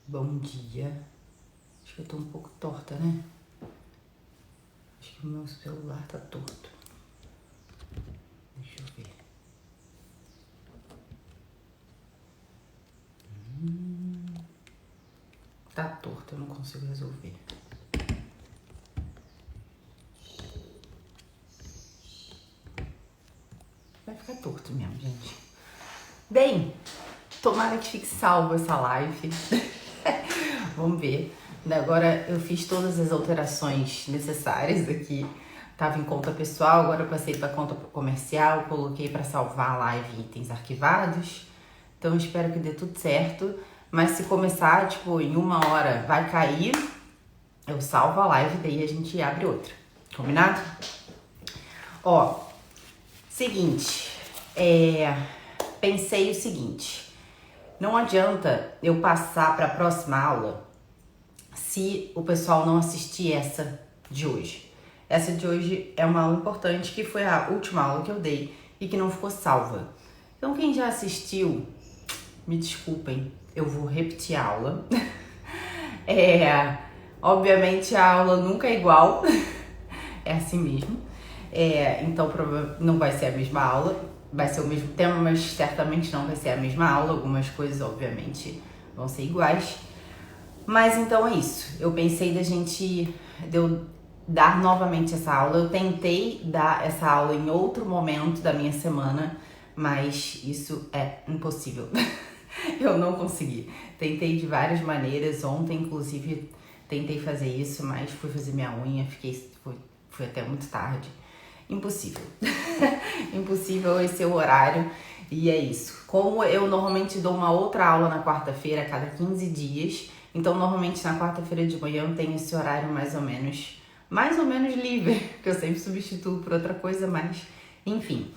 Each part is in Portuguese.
Bom dia. Acho que eu tô um pouco torta, né? Acho que o meu celular tá torto. Deixa eu ver. Tá torto, eu não consigo resolver. Vai ficar torto mesmo, gente. Bem, tomara que fique salvo essa live. Vamos ver. Agora eu fiz todas as alterações necessárias aqui. Tava em conta pessoal, agora eu passei para conta comercial, coloquei para salvar a live itens arquivados. Então espero que dê tudo certo. Mas se começar, tipo, em 1 hora vai cair, eu salvo a live, daí a gente abre outra. Combinado? Ó, seguinte, pensei o seguinte. Não adianta eu passar para a próxima aula se o pessoal não assistir essa de hoje. Essa de hoje é uma aula importante, que foi a última aula que eu dei e que não ficou salva. Então quem já assistiu, me desculpem, eu vou repetir a aula. Obviamente a aula nunca é igual, é assim mesmo. Então não vai ser a mesma aula, vai ser o mesmo tema, mas certamente não vai ser a mesma aula. Algumas coisas, obviamente, vão ser iguais. Mas então é isso. Eu pensei de eu dar novamente essa aula. Eu tentei dar essa aula em outro momento da minha semana, mas isso é impossível. Eu não consegui. Tentei de várias maneiras. Ontem, inclusive, tentei fazer isso, mas fui fazer minha unha, fui até muito tarde. Impossível. Impossível esse é o horário. E é isso. Como eu normalmente dou uma outra aula na quarta-feira a cada 15 dias, então normalmente na quarta-feira de manhã eu tenho esse horário mais ou menos livre, porque eu sempre substituo por outra coisa, mas enfim.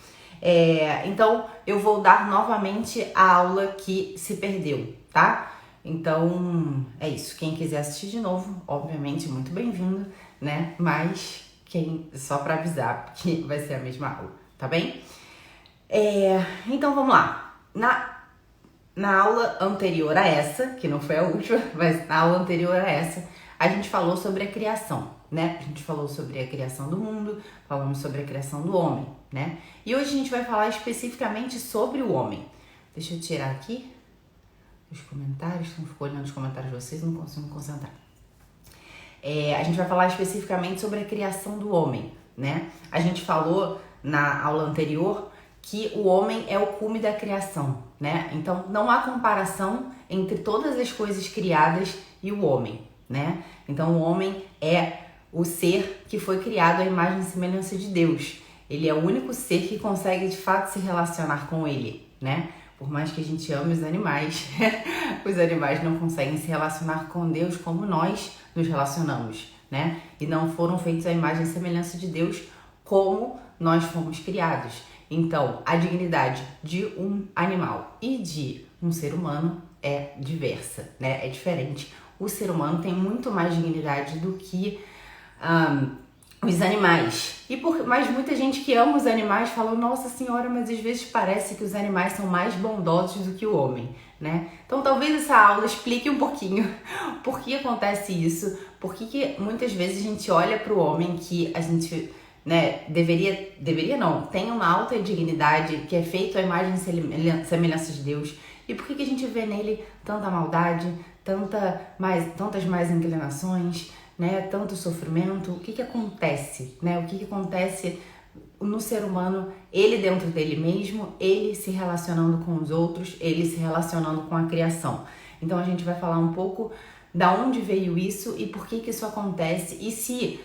Então eu vou dar novamente a aula que se perdeu, tá? Então é isso. Quem quiser assistir de novo, obviamente muito bem-vindo, né? Mas só para avisar que vai ser a mesma aula, tá bem? Então vamos lá. Na aula anterior a essa, que não foi a última, mas na aula anterior a essa, a gente falou sobre a criação, né? A gente falou sobre a criação do mundo, falamos sobre a criação do homem, né? E hoje a gente vai falar especificamente sobre o homem. Deixa eu tirar aqui os comentários, não fico olhando os comentários de vocês, não consigo me concentrar. A gente vai falar especificamente sobre a criação do homem, né? A gente falou na aula anterior que o homem é o cume da criação, né? Então não há comparação entre todas as coisas criadas e o homem, né? Então o homem é o ser que foi criado à imagem e semelhança de Deus. Ele é o único ser que consegue de fato se relacionar com ele, né? Por mais que a gente ame os animais, os animais não conseguem se relacionar com Deus como nós nos relacionamos, né? E não foram feitos à imagem e semelhança de Deus como nós fomos criados. Então, a dignidade de um animal e de um ser humano é diversa, né? É diferente. O ser humano tem muito mais dignidade do que os animais. Mas muita gente que ama os animais fala, nossa senhora, mas às vezes parece que os animais são mais bondosos do que o homem, né? Então talvez essa aula explique um pouquinho por que acontece isso, por que muitas vezes a gente olha para o homem que a gente, né, deveria não, tem uma alta dignidade, que é feito à imagem e semelhança de Deus, e por que a gente vê nele tanta maldade, tantas mais inclinações, né, tanto sofrimento. O que acontece, né? O que acontece no ser humano, ele dentro dele mesmo, ele se relacionando com os outros, ele se relacionando com a criação. Então a gente vai falar um pouco da onde veio isso e por que isso acontece, e se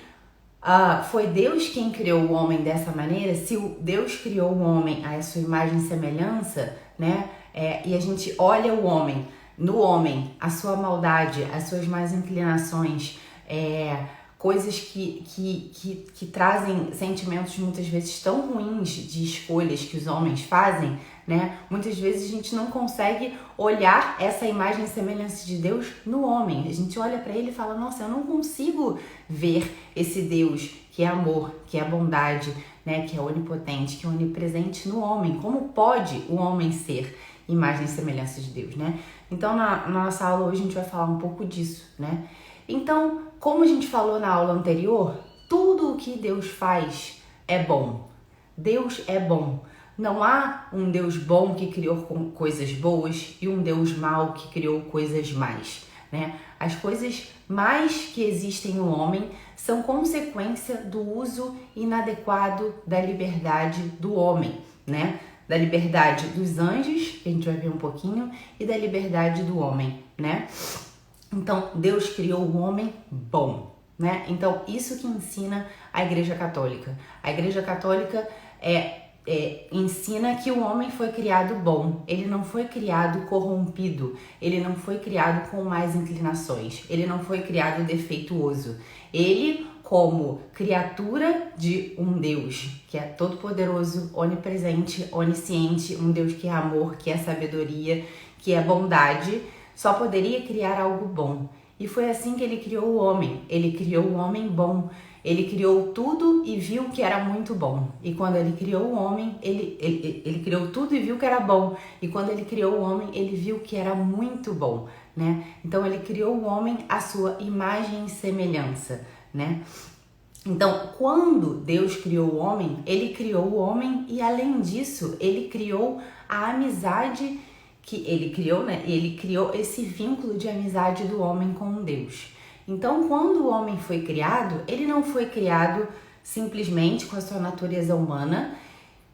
foi Deus quem criou o homem dessa maneira, se Deus criou o homem à sua imagem e semelhança, né? E a gente olha no homem, a sua maldade, as suas más inclinações, coisas que trazem sentimentos muitas vezes tão ruins de escolhas que os homens fazem, né? Muitas vezes a gente não consegue olhar essa imagem e semelhança de Deus no homem. A gente olha para ele e fala, nossa, eu não consigo ver esse Deus que é amor, que é bondade, né? Que é onipotente, que é onipresente no homem. Como pode o homem ser imagem e semelhança de Deus, né? Então, na nossa aula hoje a gente vai falar um pouco disso, né? Então, como a gente falou na aula anterior, tudo o que Deus faz é bom. Deus é bom. Não há um Deus bom que criou coisas boas e um Deus mau que criou coisas más, né? As coisas más que existem no homem são consequência do uso inadequado da liberdade do homem, né? Da liberdade dos anjos, que a gente vai ver um pouquinho, e da liberdade do homem, né? Então, Deus criou o homem bom, né? Então, isso que ensina a Igreja Católica. A Igreja Católica ensina que o homem foi criado bom, ele não foi criado corrompido, ele não foi criado com más inclinações, ele não foi criado defeituoso. Ele, como criatura de um Deus que é todo-poderoso, onipresente, onisciente, um Deus que é amor, que é sabedoria, que é bondade, só poderia criar algo bom. E foi assim que ele criou o homem. Ele criou o homem bom. Ele criou tudo e viu que era muito bom. E quando ele criou o homem, ele criou tudo e viu que era bom. E quando ele criou o homem, ele viu que era muito bom, né? Então ele criou o homem à sua imagem e semelhança, né? Então, quando Deus criou o homem, ele criou o homem e além disso, ele criou a amizade que ele criou, né? Ele criou esse vínculo de amizade do homem com Deus. Então, quando o homem foi criado, ele não foi criado simplesmente com a sua natureza humana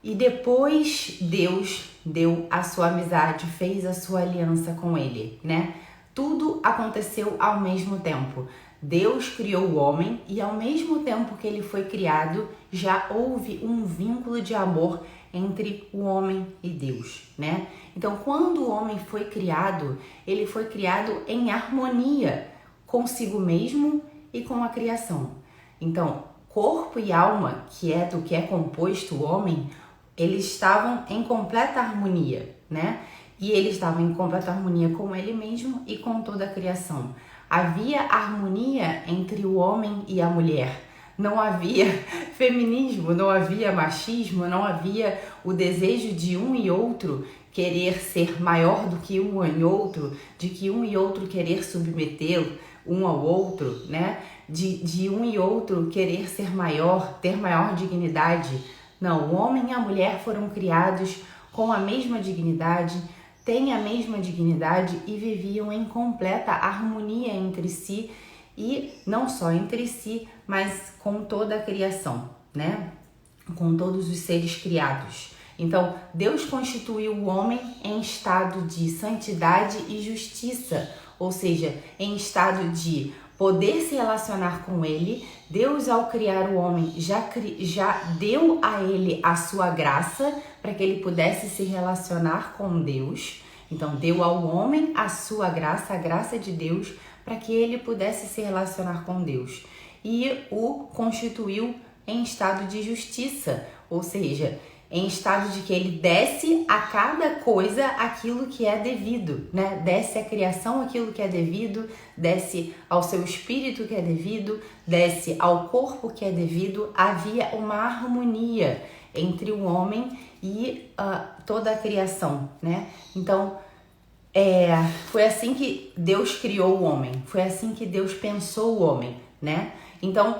e depois Deus deu a sua amizade, fez a sua aliança com ele, né? Tudo aconteceu ao mesmo tempo. Deus criou o homem e ao mesmo tempo que ele foi criado, já houve um vínculo de amor entre o homem e Deus, né? Então, quando o homem foi criado, ele foi criado em harmonia consigo mesmo e com a criação. Então, corpo e alma, que é do que é composto o homem, eles estavam em completa harmonia, né? E ele estava em completa harmonia com ele mesmo e com toda a criação. Havia harmonia entre o homem e a mulher. Não havia feminismo, não havia machismo, não havia o desejo de um e outro querer ser maior do que um e outro, de que um e outro querer submetê-lo um ao outro, né? De um e outro querer ser maior, ter maior dignidade. Não, o homem e a mulher foram criados com a mesma dignidade, têm a mesma dignidade e viviam em completa harmonia entre si e não só entre si, mas com toda a criação, né? Com todos os seres criados. Então, Deus constituiu o homem em estado de santidade e justiça, ou seja, em estado de poder se relacionar com ele. Deus, ao criar o homem, já deu a ele a sua graça para que ele pudesse se relacionar com Deus. Então, deu ao homem a sua graça, a graça de Deus, para que ele pudesse se relacionar com Deus. E o constituiu em estado de justiça, ou seja, em estado de que ele desse a cada coisa aquilo que é devido, né? Desse à criação aquilo que é devido, desse ao seu espírito que é devido, desse ao corpo que é devido. Havia uma harmonia entre o homem e toda a criação, né? Então, foi assim que Deus criou o homem, foi assim que Deus pensou o homem, né? Então,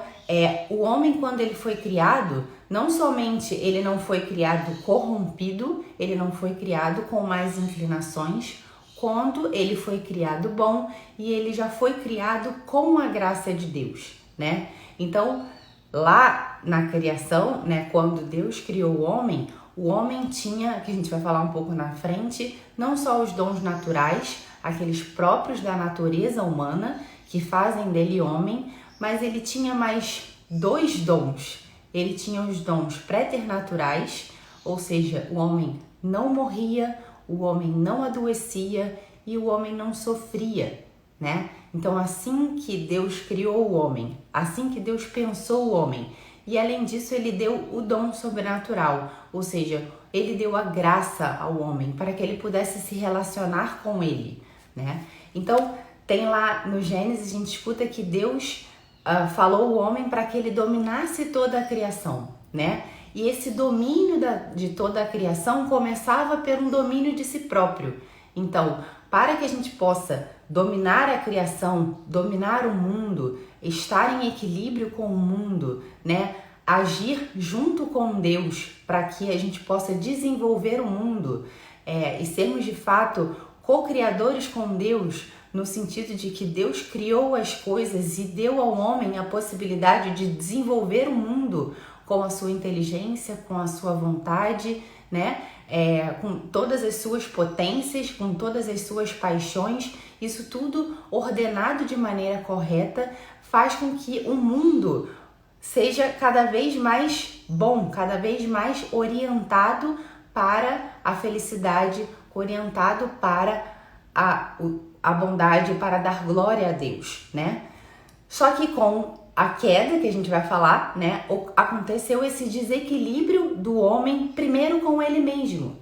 o homem, quando ele foi criado, não somente ele não foi criado corrompido, ele não foi criado com más inclinações, quanto ele foi criado bom e ele já foi criado com a graça de Deus, né? Então, lá na criação, né, quando Deus criou o homem tinha, que a gente vai falar um pouco na frente, não só os dons naturais, aqueles próprios da natureza humana, que fazem dele homem, mas ele tinha mais 2 dons. Ele tinha os dons préternaturais, ou seja, o homem não morria, o homem não adoecia e o homem não sofria, né? Então, assim que Deus criou o homem, assim que Deus pensou o homem, e além disso ele deu o dom sobrenatural, ou seja, ele deu a graça ao homem para que ele pudesse se relacionar com ele, né? Então, tem lá no Gênesis, a gente escuta que Deus falou o homem para que ele dominasse toda a criação, né? E esse domínio de toda a criação começava por um domínio de si próprio. Então, para que a gente possa dominar a criação, dominar o mundo, estar em equilíbrio com o mundo, né? Agir junto com Deus para que a gente possa desenvolver o mundo e sermos de fato co-criadores com Deus, no sentido de que Deus criou as coisas e deu ao homem a possibilidade de desenvolver o mundo com a sua inteligência, com a sua vontade, né? Com todas as suas potências, com todas as suas paixões. Isso tudo ordenado de maneira correta faz com que o mundo seja cada vez mais bom, cada vez mais orientado para a felicidade, orientado para a bondade, para dar glória a Deus, né? Só que com a queda que a gente vai falar, né, aconteceu esse desequilíbrio do homem primeiro com ele mesmo.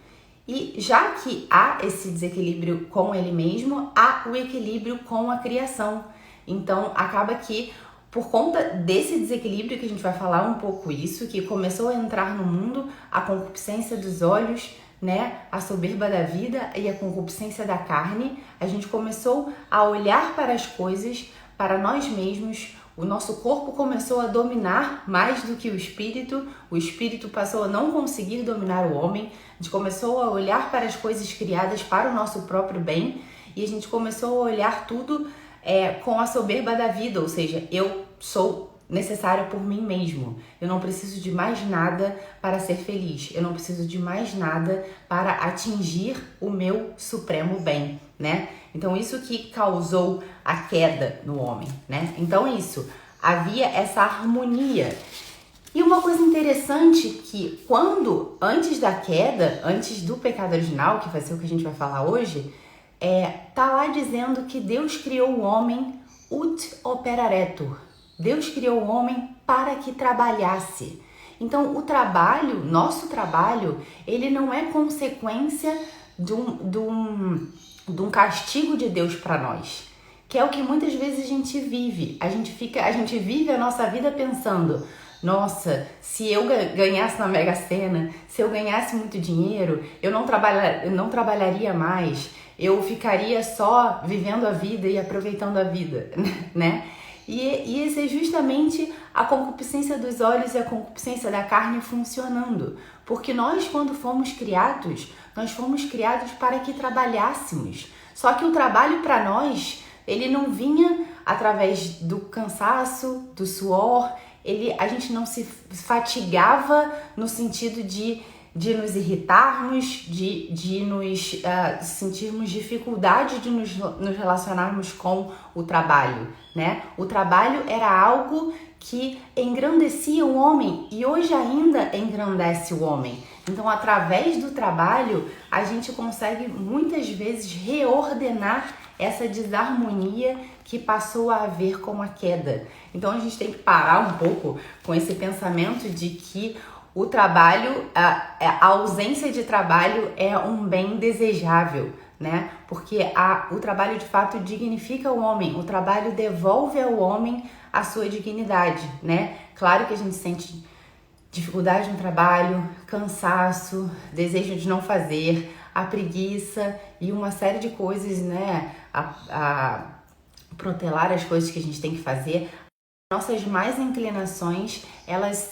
E já que há esse desequilíbrio com ele mesmo, há o equilíbrio com a criação. Então acaba que por conta desse desequilíbrio que a gente vai falar um pouco isso, que começou a entrar no mundo a concupiscência dos olhos, né, a soberba da vida e a concupiscência da carne, a gente começou a olhar para as coisas, para nós mesmos, o nosso corpo começou a dominar mais do que o espírito passou a não conseguir dominar o homem, a gente começou a olhar para as coisas criadas para o nosso próprio bem e a gente começou a olhar tudo com a soberba da vida, ou seja, eu sou necessário por mim mesmo. Eu não preciso de mais nada para ser feliz. Eu não preciso de mais nada para atingir o meu supremo bem, né? Então isso que causou a queda no homem, né? Então é isso. Havia essa harmonia. E uma coisa interessante que antes da queda, antes do pecado original, que vai ser o que a gente vai falar hoje, tá lá dizendo que Deus criou o homem ut operaretur. Deus criou o homem para que trabalhasse. Então, nosso trabalho, ele não é consequência de um castigo de Deus para nós, que é o que muitas vezes a gente vive. A gente vive a nossa vida pensando: nossa, se eu ganhasse na Mega Sena, se eu ganhasse muito dinheiro, eu não trabalharia mais, eu ficaria só vivendo a vida e aproveitando a vida, né? E esse é justamente a concupiscência dos olhos e a concupiscência da carne funcionando. Porque nós, quando fomos criados para que trabalhássemos. Só que o trabalho para nós, ele não vinha através do cansaço, do suor, a gente não se fatigava no sentido de nos irritarmos, de nos sentirmos dificuldade de nos relacionarmos com o trabalho, né? O trabalho era algo que engrandecia o homem e hoje ainda engrandece o homem. Então, através do trabalho, a gente consegue muitas vezes reordenar essa desarmonia que passou a haver com a queda. Então, a gente tem que parar um pouco com esse pensamento de que o trabalho, a ausência de trabalho é um bem desejável, né? Porque o trabalho de fato dignifica o homem, o trabalho devolve ao homem a sua dignidade, né? Claro que a gente sente dificuldade no trabalho, cansaço, desejo de não fazer, a preguiça e uma série de coisas, né? A protelar as coisas que a gente tem que fazer. Nossas mais inclinações, elas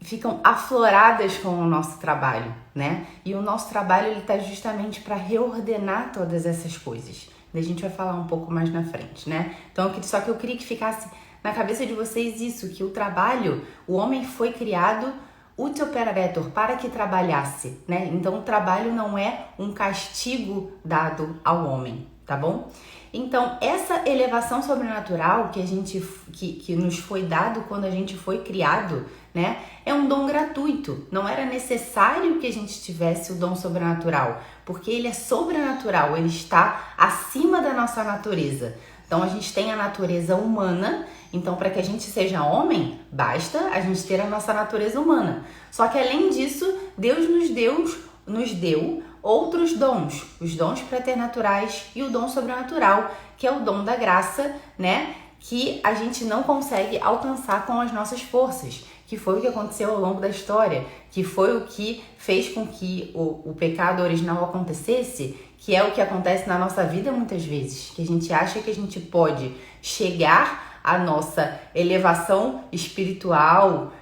ficam afloradas com o nosso trabalho, né? E o nosso trabalho, ele tá justamente para reordenar todas essas coisas. A gente vai falar um pouco mais na frente, né? Então, só que eu queria que ficasse na cabeça de vocês isso, que o trabalho, o homem foi criado ut operaretur, para que trabalhasse, né? Então, o trabalho não é um castigo dado ao homem, tá bom? Então, essa elevação sobrenatural que nos foi dado quando a gente foi criado, né, é um dom gratuito. Não era necessário que a gente tivesse o dom sobrenatural, porque ele é sobrenatural, ele está acima da nossa natureza. Então, a gente tem a natureza humana. Então, para que a gente seja homem, basta a gente ter a nossa natureza humana. Só que, além disso, Deus nos deu outros dons, os dons preternaturais e o dom sobrenatural, que é o dom da graça, né? Que a gente não consegue alcançar com as nossas forças, que foi o que aconteceu ao longo da história, que foi o que fez com que o pecado original acontecesse, que é o que acontece na nossa vida muitas vezes, que a gente acha que a gente pode chegar à nossa elevação espiritual,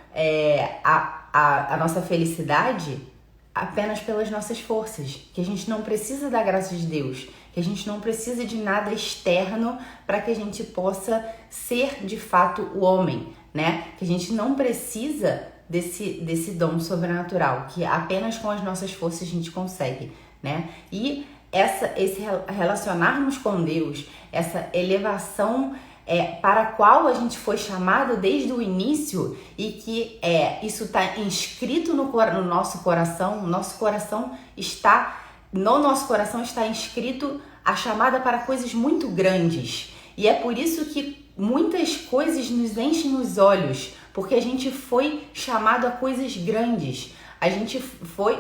a nossa felicidade apenas pelas nossas forças, que a gente não precisa da graça de Deus, que a gente não precisa de nada externo para que a gente possa ser de fato o homem, né? Que a gente não precisa desse dom sobrenatural, que apenas com as nossas forças a gente consegue, né? E esse relacionarmos com Deus, essa elevação para a qual a gente foi chamado desde o início e que isso está inscrito no nosso coração, no nosso coração está inscrito a chamada para coisas muito grandes. E é por isso que muitas coisas nos enchem os olhos, porque a gente foi chamado a coisas grandes.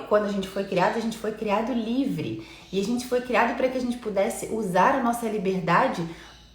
Quando a gente foi criado livre. E a gente foi criado para que a gente pudesse usar a nossa liberdade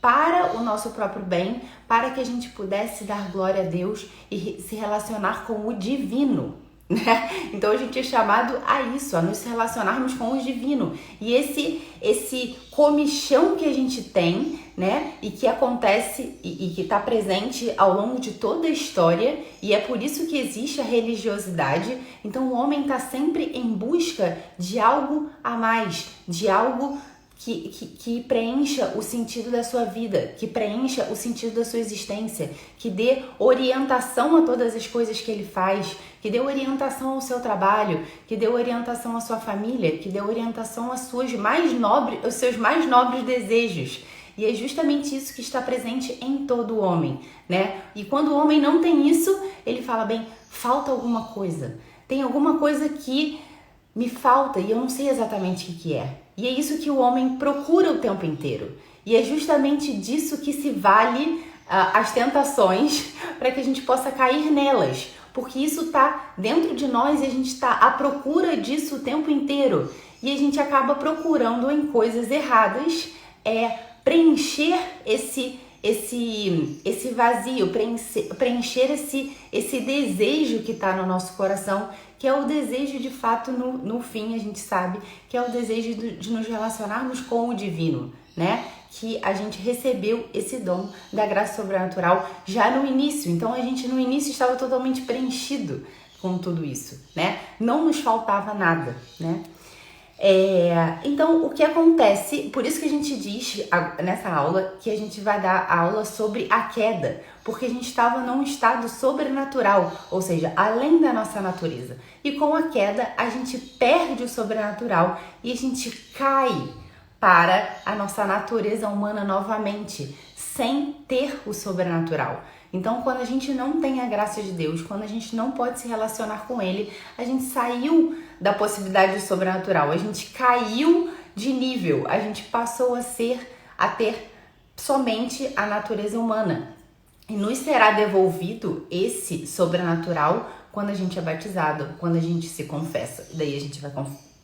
para o nosso próprio bem, para que a gente pudesse dar glória a Deus e se relacionar com o divino, né? Então a gente é chamado a isso, a nos relacionarmos com o divino. E esse comichão que a gente tem, né? E que acontece e que está presente ao longo de toda a história, e é por isso que existe a religiosidade. Então o homem está sempre em busca de algo a mais, de algo que preencha o sentido da sua vida, que preencha o sentido da sua existência, que dê orientação a todas as coisas que ele faz, que dê orientação ao seu trabalho, que dê orientação à sua família, que dê orientação aos seus mais nobres desejos. E é justamente isso que está presente em todo homem, né? E quando o homem não tem isso, ele fala, bem, falta alguma coisa. Tem alguma coisa que me falta e eu não sei exatamente o que é. E é isso que o homem procura o tempo inteiro. E é justamente disso que se vale as tentações para que a gente possa cair nelas. Porque isso está dentro de nós e a gente está à procura disso o tempo inteiro. E a gente acaba procurando em coisas erradas preencher esse vazio, preencher esse desejo que está no nosso coração, que é o desejo de fato, no fim a gente sabe, que é o desejo de nos relacionarmos com o divino, né? Que a gente recebeu esse dom da graça sobrenatural já no início. Então a gente no início estava totalmente preenchido com tudo isso, né? Não nos faltava nada, né? Então, o que acontece, por isso que a gente diz nessa aula que a gente vai dar aula sobre a queda, porque a gente estava num estado sobrenatural, ou seja, além da nossa natureza. E com a queda, a gente perde o sobrenatural e a gente cai para a nossa natureza humana novamente, sem ter o sobrenatural. Então, quando a gente não tem a graça de Deus, quando a gente não pode se relacionar com Ele, a gente saiu da possibilidade do sobrenatural, a gente caiu de nível, a gente passou a ter somente a natureza humana. E nos será devolvido esse sobrenatural quando a gente é batizado, quando a gente se confessa. Daí a gente vai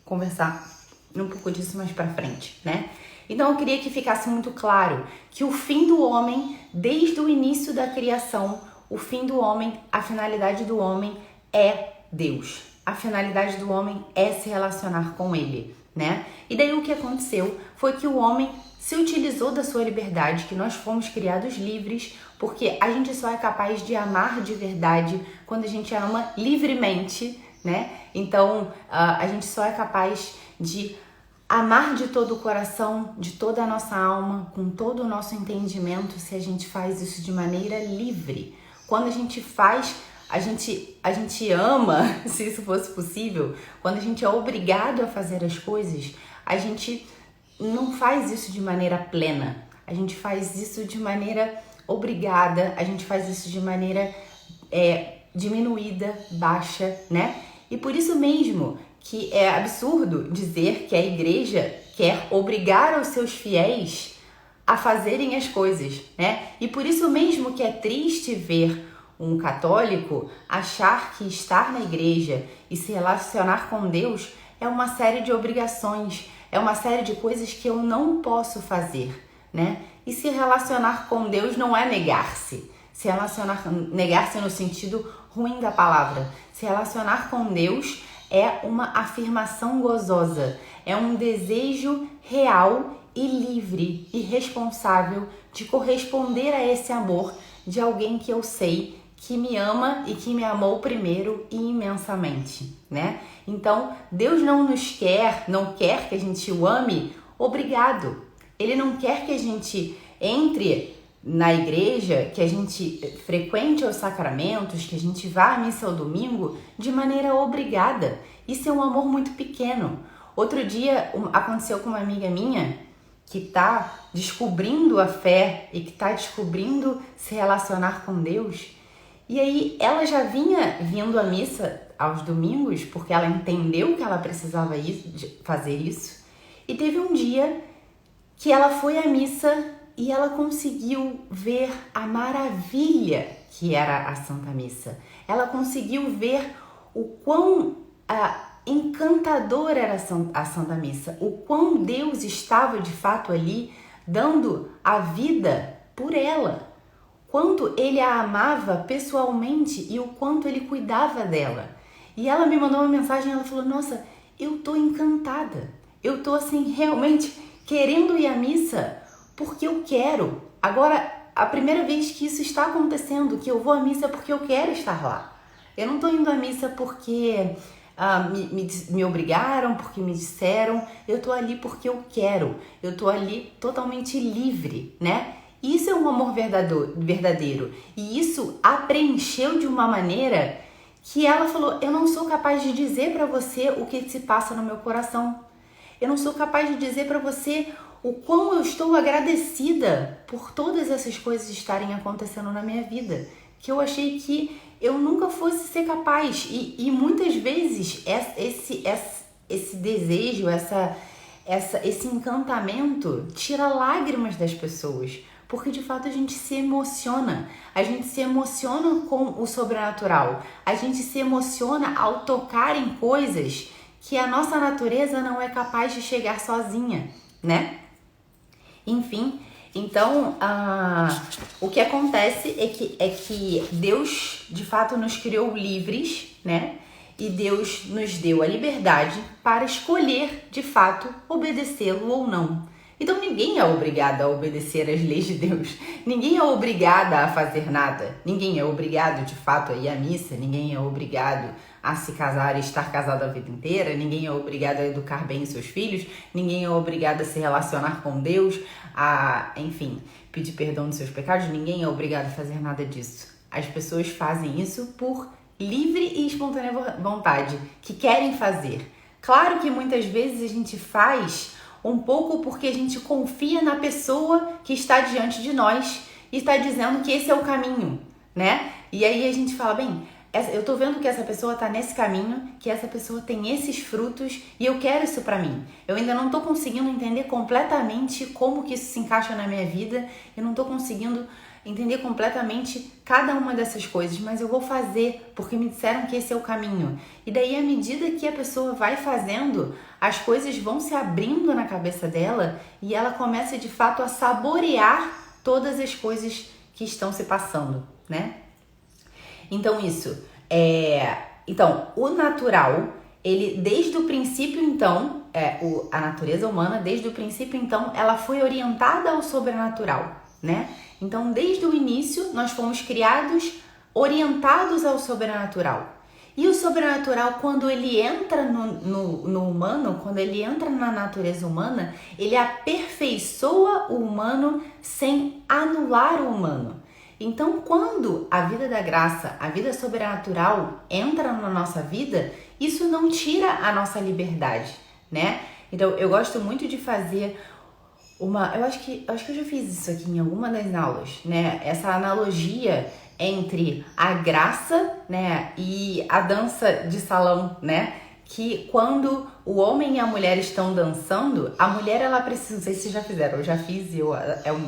conversar um pouco disso mais pra frente, né? Então eu queria que ficasse muito claro que o fim do homem, desde o início da criação, o fim do homem, a finalidade do homem é Deus. A finalidade do homem é se relacionar com Ele, né? E daí o que aconteceu foi que o homem se utilizou da sua liberdade, que nós fomos criados livres, porque a gente só é capaz de amar de verdade quando a gente ama livremente, né? Então a gente só é capaz de amar de todo o coração, de toda a nossa alma, com todo o nosso entendimento, se a gente faz isso de maneira livre. Quando a gente faz, a gente ama, se isso fosse possível, quando a gente é obrigado a fazer as coisas, a gente não faz isso de maneira plena. A gente faz isso de maneira obrigada, a gente faz isso de maneira diminuída, baixa, né? E por isso mesmo que é absurdo dizer que a igreja quer obrigar os seus fiéis a fazerem as coisas, né? E por isso mesmo que é triste ver um católico achar que estar na igreja e se relacionar com Deus é uma série de obrigações, é uma série de coisas que eu não posso fazer, né? E se relacionar com Deus não é negar-se. Negar-se no sentido ruim da palavra. Se relacionar com Deus é uma afirmação gozosa, é um desejo real e livre e responsável de corresponder a esse amor de alguém que eu sei que me ama e que me amou primeiro e imensamente, né? Então, Deus não quer que a gente o ame obrigado. Ele não quer que a gente entre na igreja, que a gente frequente os sacramentos, que a gente vá à missa ao domingo de maneira obrigada. Isso é um amor muito pequeno. Outro dia aconteceu com uma amiga minha que está descobrindo a fé e que está descobrindo se relacionar com Deus. E aí ela já vinha vindo à missa aos domingos porque ela entendeu que ela precisava fazer isso. E teve um dia que ela foi à missa e ela conseguiu ver a maravilha que era a Santa Missa. Ela conseguiu ver o quão encantadora era a Santa Missa, o quão Deus estava de fato ali dando a vida por ela, quanto Ele a amava pessoalmente e o quanto Ele cuidava dela. E ela me mandou uma mensagem, ela falou, nossa, eu tô encantada, eu tô assim realmente querendo ir à missa porque eu quero. Agora, a primeira vez que isso está acontecendo, que eu vou à missa porque eu quero estar lá. Eu não tô indo à missa porque me obrigaram, porque me disseram. Eu tô ali porque eu quero. Eu tô ali totalmente livre, né? Isso é um amor verdadeiro. E isso a preencheu de uma maneira que ela falou, eu não sou capaz de dizer para você o que se passa no meu coração. Eu não sou capaz de dizer para você o quão eu estou agradecida por todas essas coisas estarem acontecendo na minha vida, que eu achei que eu nunca fosse ser capaz. E muitas vezes esse desejo, esse encantamento tira lágrimas das pessoas, porque de fato a gente se emociona com o sobrenatural, a gente se emociona ao tocar em coisas que a nossa natureza não é capaz de chegar sozinha, né? Enfim, então o que acontece é que Deus de fato nos criou livres, né? E Deus nos deu a liberdade para escolher de fato obedecê-lo ou não. Então ninguém é obrigado a obedecer às leis de Deus, ninguém é obrigado a fazer nada, ninguém é obrigado de fato a ir à missa, ninguém é obrigado a se casar e estar casado a vida inteira, ninguém é obrigado a educar bem os seus filhos, ninguém é obrigado a se relacionar com Deus, enfim, pedir perdão dos seus pecados, ninguém é obrigado a fazer nada disso. As pessoas fazem isso por livre e espontânea vontade, que querem fazer. Claro que muitas vezes a gente faz um pouco porque a gente confia na pessoa que está diante de nós e está dizendo que esse é o caminho, né? E aí a gente fala, bem, eu tô vendo que essa pessoa tá nesse caminho, que essa pessoa tem esses frutos e eu quero isso pra mim. Eu ainda não tô conseguindo entender completamente como que isso se encaixa na minha vida, eu não tô conseguindo entender completamente cada uma dessas coisas, mas eu vou fazer porque me disseram que esse é o caminho. E daí, à medida que a pessoa vai fazendo, as coisas vão se abrindo na cabeça dela e ela começa de fato a saborear todas as coisas que estão se passando, né? Então o natural, ele desde o princípio então, a natureza humana desde o princípio então, ela foi orientada ao sobrenatural, né? Então desde o início nós fomos criados orientados ao sobrenatural. E o sobrenatural, quando ele entra no humano, quando ele entra na natureza humana, ele aperfeiçoa o humano sem anular o humano. Então, quando a vida da graça, a vida sobrenatural entra na nossa vida, isso não tira a nossa liberdade, né? Então, eu gosto muito de fazer eu acho que eu já fiz isso aqui em alguma das aulas, né? Essa analogia entre a graça, né, e a dança de salão, né? Que quando o homem e a mulher estão dançando, a mulher ela precisa, não sei se vocês já fizeram, eu já fiz e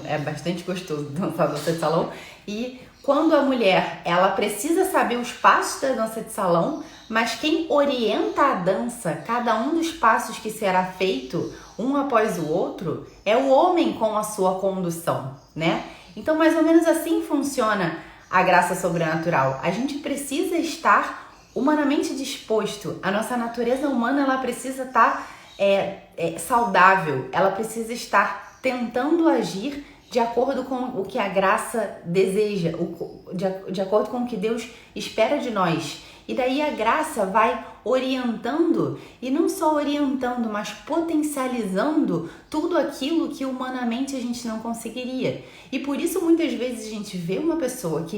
é bastante gostoso dançar dança de salão. E quando a mulher ela precisa saber os passos da dança de salão, mas quem orienta a dança, cada um dos passos que será feito um após o outro, é o homem com a sua condução, né? Então mais ou menos assim funciona a graça sobrenatural? A gente precisa estar humanamente disposto. A nossa natureza humana, ela precisa estar saudável, ela precisa estar tentando agir de acordo com o que a graça deseja, de acordo com o que Deus espera de nós. E daí a graça vai orientando, e não só orientando, mas potencializando tudo aquilo que humanamente a gente não conseguiria. E por isso muitas vezes a gente vê uma pessoa que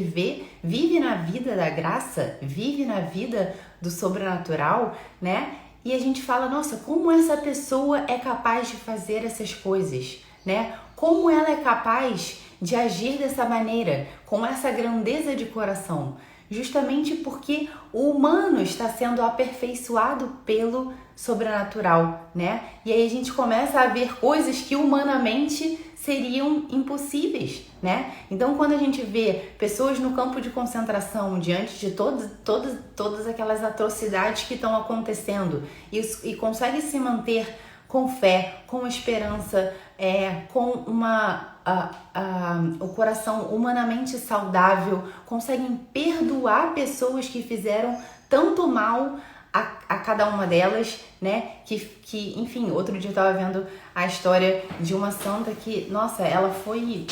vive na vida da graça, vive na vida do sobrenatural, né? E a gente fala, nossa, como essa pessoa é capaz de fazer essas coisas, né? Como ela é capaz de agir dessa maneira, com essa grandeza de coração? Justamente porque o humano está sendo aperfeiçoado pelo sobrenatural, né? E aí a gente começa a ver coisas que humanamente seriam impossíveis, né? Então, quando a gente vê pessoas no campo de concentração diante de todas aquelas atrocidades que estão acontecendo e consegue se manter com fé, com esperança, com o coração humanamente saudável, conseguem perdoar pessoas que fizeram tanto mal a cada uma delas, né? Que enfim, outro dia eu tava vendo a história de uma santa que, nossa, ela foi,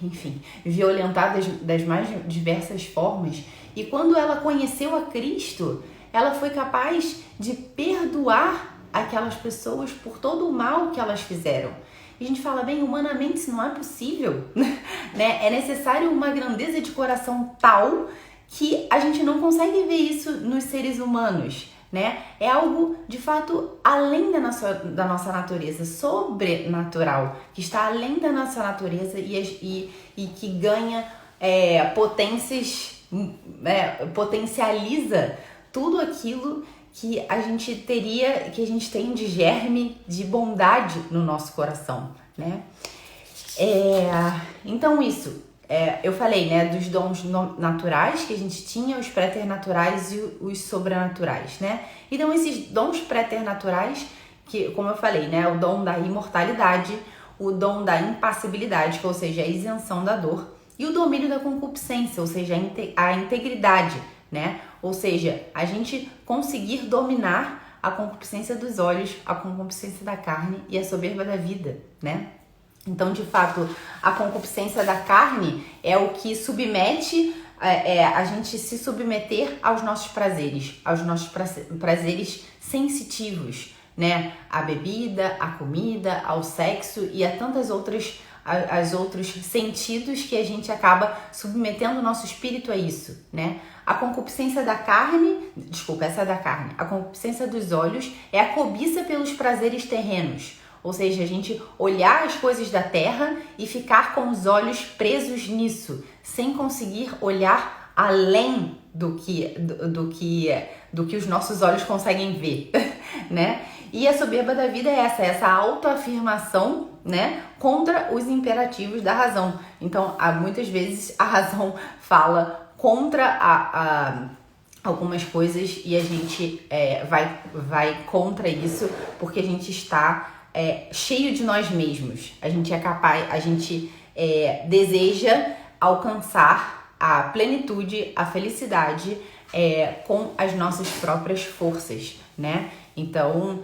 enfim, violentada das mais diversas formas. E quando ela conheceu a Cristo, ela foi capaz de perdoar aquelas pessoas por todo o mal que elas fizeram. E a gente fala, bem, humanamente isso não é possível, né? É necessário uma grandeza de coração tal que a gente não consegue ver isso nos seres humanos, né? É algo, de fato, além da nossa natureza, sobrenatural, que está além da nossa natureza e que ganha potências, potencializa tudo aquilo que a gente tem de germe, de bondade no nosso coração, né? Então isso, eu falei, né, dos dons naturais que a gente tinha, os préternaturais e os sobrenaturais, né? Então esses dons préternaturais, que, como eu falei, né, o dom da imortalidade, o dom da impassibilidade, ou seja, a isenção da dor, e o domínio da concupiscência, ou seja, a integridade, né? Ou seja, a gente conseguir dominar a concupiscência dos olhos, a concupiscência da carne e a soberba da vida, né? Então, de fato, a concupiscência da carne é o que submete a gente se submeter aos nossos prazeres sensitivos, né? A bebida, a comida, ao sexo e a tantas outras outros sentidos que a gente acaba submetendo o nosso espírito a isso, né? A concupiscência da carne, a concupiscência dos olhos é a cobiça pelos prazeres terrenos, ou seja, a gente olhar as coisas da terra e ficar com os olhos presos nisso, sem conseguir olhar além do que os nossos olhos conseguem ver, né? E a soberba da vida é essa autoafirmação, né, contra os imperativos da razão. Então, muitas vezes a razão fala contra algumas coisas e a gente vai contra isso porque a gente está cheio de nós mesmos. A gente é capaz, a gente deseja alcançar a plenitude, a felicidade com as nossas próprias forças, né? Então,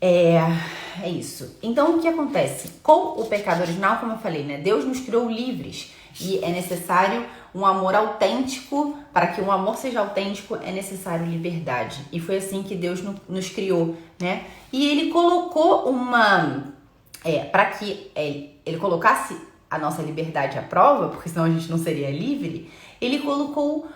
é isso. Então, o que acontece? Com o pecado original, como eu falei, né? Deus nos criou livres e é necessário um amor autêntico. Para que um amor seja autêntico, é necessário liberdade. E foi assim que Deus nos criou, né? E Ele colocou para que Ele colocasse a nossa liberdade à prova, porque senão a gente não seria livre, Ele colocou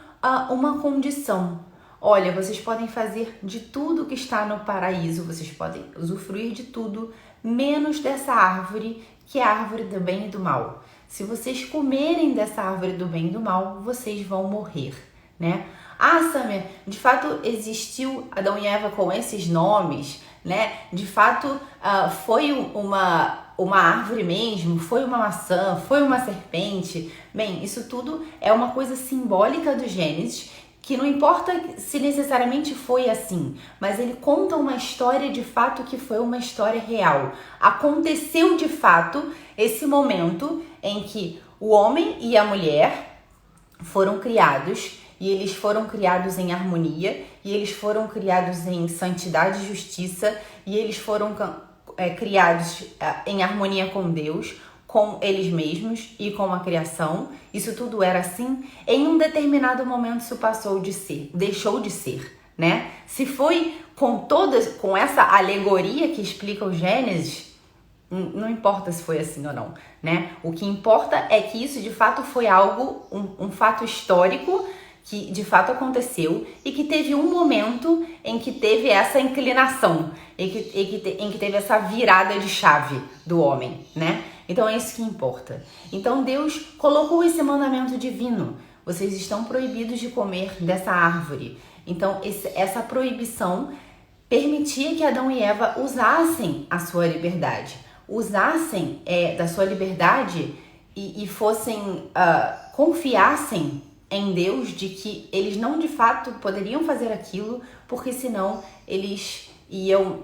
uma condição. Olha, vocês podem fazer de tudo que está no paraíso, vocês podem usufruir de tudo, menos dessa árvore, que é a árvore do bem e do mal. Se vocês comerem dessa árvore do bem e do mal, vocês vão morrer, né? Samia, de fato existiu Adão e Eva com esses nomes, né? De fato, foi uma árvore mesmo, foi uma maçã, foi uma serpente. Bem, isso tudo é uma coisa simbólica do Gênesis, que não importa se necessariamente foi assim, mas ele conta uma história de fato que foi uma história real. Aconteceu de fato esse momento em que o homem e a mulher foram criados, e eles foram criados em harmonia, e eles foram criados em santidade e justiça, e eles foram criados em harmonia com Deus, com eles mesmos e com a criação. Isso tudo era assim. Em um determinado momento isso passou de ser, deixou de ser, né? Se foi com essa alegoria que explica o Gênesis, não importa se foi assim ou não, né? O que importa é que isso de fato foi algo, um fato histórico que de fato aconteceu e que teve um momento em que teve essa inclinação, em que teve essa virada de chave do homem, né? Então é isso que importa. Então Deus colocou esse mandamento divino: vocês estão proibidos de comer dessa árvore. Então essa proibição permitia que Adão e Eva usassem a sua liberdade, usassem da sua liberdade e fossem, confiassem em Deus de que eles não de fato poderiam fazer aquilo, porque senão eles iam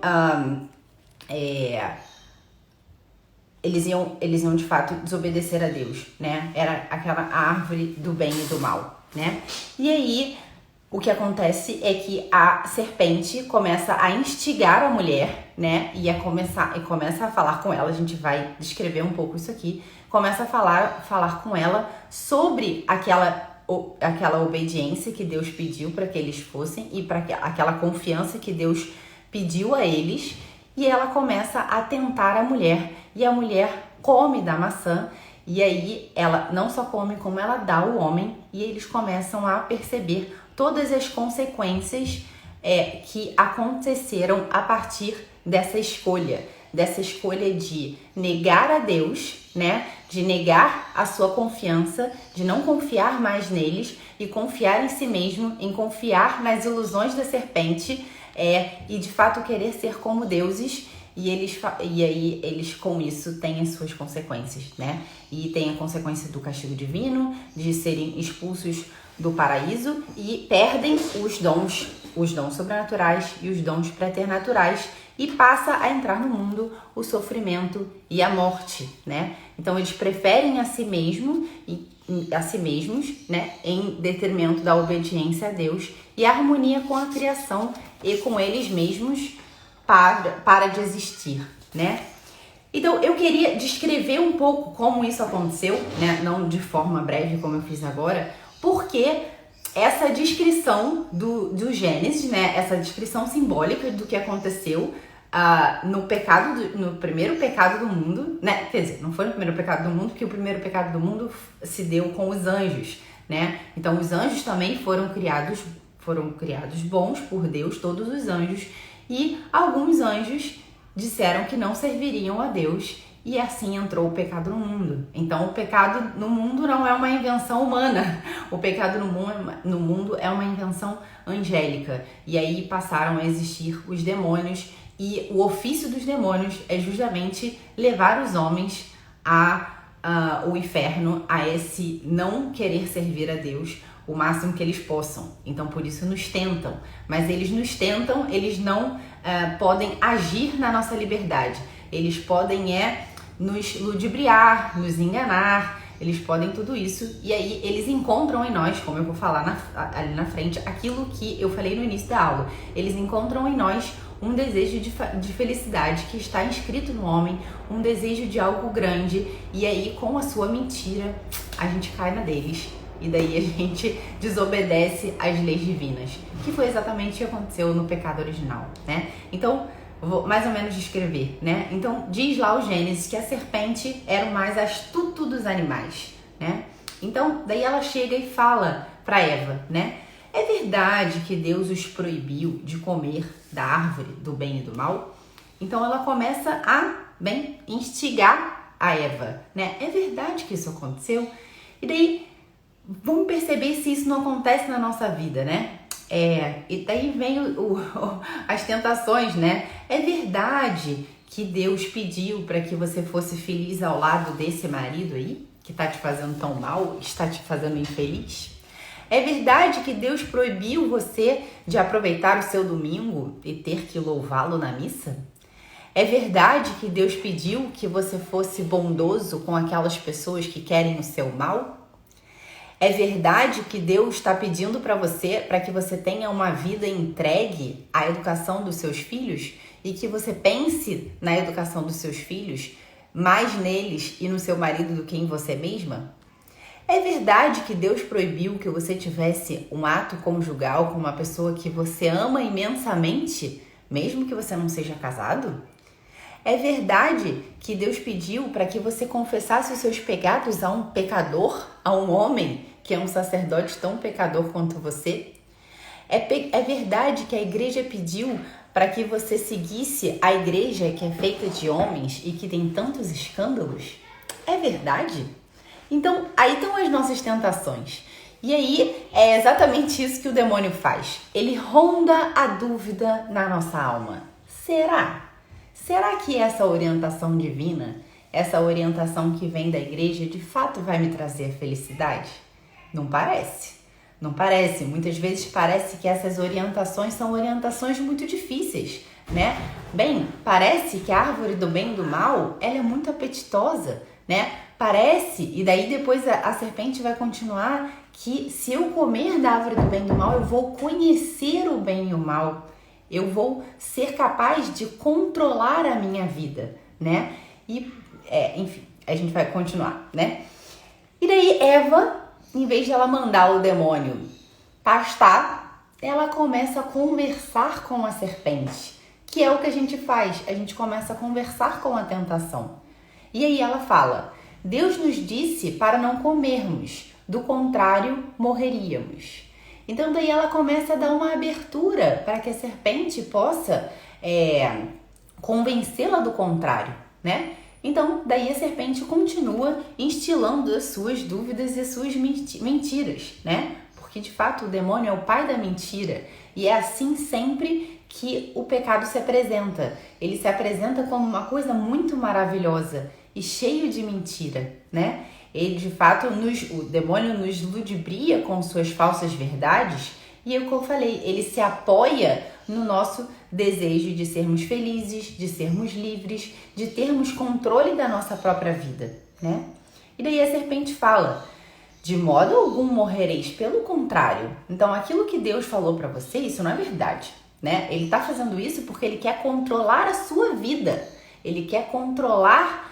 eles iam de fato desobedecer a Deus, né? Era aquela árvore do bem e do mal, né? E aí o que acontece é que a serpente começa a instigar a mulher, né? E começa a falar com ela. A gente vai descrever um pouco isso aqui. Começa a falar com ela sobre aquela obediência que Deus pediu para que eles fossem e para aquela confiança que Deus pediu a eles. E ela começa a tentar a mulher, e a mulher come da maçã, e aí ela não só come, como ela dá ao homem, e eles começam a perceber todas as consequências que aconteceram a partir dessa escolha de negar a Deus, né? De negar a sua confiança, de não confiar mais neles e confiar em si mesmo, em confiar nas ilusões da serpente, e de fato querer ser como deuses. E aí eles com isso têm as suas consequências, né? E tem a consequência do castigo divino, de serem expulsos do paraíso e perdem os dons sobrenaturais e os dons preternaturais, e passa a entrar no mundo o sofrimento e a morte, né? Então eles preferem a si mesmos, né, em detrimento da obediência a Deus e a harmonia com a criação e com eles mesmos para de existir, né? Então eu queria descrever um pouco como isso aconteceu, né? Não de forma breve como eu fiz agora, porque essa descrição do Gênesis, né? Essa descrição simbólica do que aconteceu no primeiro pecado do mundo, né? Quer dizer, não foi no primeiro pecado do mundo, porque o primeiro pecado do mundo se deu com os anjos, né? Então os anjos também foram criados bons por Deus, todos os anjos, e alguns anjos disseram que não serviriam a Deus, e assim entrou o pecado no mundo. Então o pecado no mundo não é uma invenção humana, o pecado no mundo é uma invenção angélica. E aí passaram a existir os demônios, e o ofício dos demônios é justamente levar os homens ao inferno, a esse não querer servir a Deus o máximo que eles possam. Então por isso nos tentam, mas eles nos tentam, eles não podem agir na nossa liberdade. Eles podem nos ludibriar, nos enganar, eles podem tudo isso, e aí eles encontram em nós, como eu vou falar ali na frente, aquilo que eu falei no início da aula. Eles encontram em nós um desejo de felicidade que está inscrito no homem, um desejo de algo grande, e aí com a sua mentira a gente cai na deles, e daí a gente desobedece às leis divinas, que foi exatamente o que aconteceu no pecado original, né? Então vou mais ou menos descrever, né? Então diz lá o Gênesis que a serpente era o mais astuto dos animais, né? Então daí ela chega e fala para Eva, né? É verdade que Deus os proibiu de comer da árvore do bem e do mal? Então ela começa a instigar a Eva, né? É verdade que isso aconteceu? E daí vamos perceber se isso não acontece na nossa vida, né? E daí vem as tentações, né? É verdade que Deus pediu para que você fosse feliz ao lado desse marido aí, que tá te fazendo tão mal, está te fazendo infeliz? É verdade que Deus proibiu você de aproveitar o seu domingo e ter que louvá-lo na missa? É verdade que Deus pediu que você fosse bondoso com aquelas pessoas que querem o seu mal? É verdade que Deus está pedindo para que você tenha uma vida entregue à educação dos seus filhos e que você pense na educação dos seus filhos mais neles e no seu marido do que em você mesma? É verdade que Deus proibiu que você tivesse um ato conjugal com uma pessoa que você ama imensamente, mesmo que você não seja casado? É verdade que Deus pediu para que você confessasse os seus pecados a um pecador, a um homem que é um sacerdote tão pecador quanto você? É verdade que a igreja pediu para que você seguisse a igreja que é feita de homens e que tem tantos escândalos? É verdade? Então, aí estão as nossas tentações. E aí, é exatamente isso que o demônio faz. Ele ronda a dúvida na nossa alma. Será? Será que essa orientação divina, essa orientação que vem da igreja, de fato vai me trazer felicidade? Não parece. Não parece. Muitas vezes parece que essas orientações são orientações muito difíceis, né? Bem, parece que a árvore do bem e do mal, ela é muito apetitosa, né? Parece, e daí depois a serpente vai continuar, que se eu comer da árvore do bem e do mal, eu vou conhecer o bem e o mal. Eu vou ser capaz de controlar a minha vida, né? E, enfim, a gente vai continuar, né? E daí Eva, em vez de ela mandar o demônio pastar, ela começa a conversar com a serpente, que é o que a gente faz. A gente começa a conversar com a tentação. E aí ela fala: Deus nos disse para não comermos, do contrário, morreríamos. Então daí ela começa a dar uma abertura para que a serpente possa convencê-la do contrário, né? Então daí a serpente continua instilando as suas dúvidas e as suas mentiras, né? Porque de fato o demônio é o pai da mentira e é assim sempre que o pecado se apresenta. Ele se apresenta como uma coisa muito maravilhosa e cheio de mentira, né? Ele de fato, o demônio nos ludibria com suas falsas verdades e é o que eu falei, ele se apoia no nosso desejo de sermos felizes, de sermos livres, de termos controle da nossa própria vida, né? E daí a serpente fala: de modo algum morrereis, pelo contrário. Então aquilo que Deus falou para você, isso não é verdade, né? Ele tá fazendo isso porque ele quer controlar a sua vida, ele quer controlar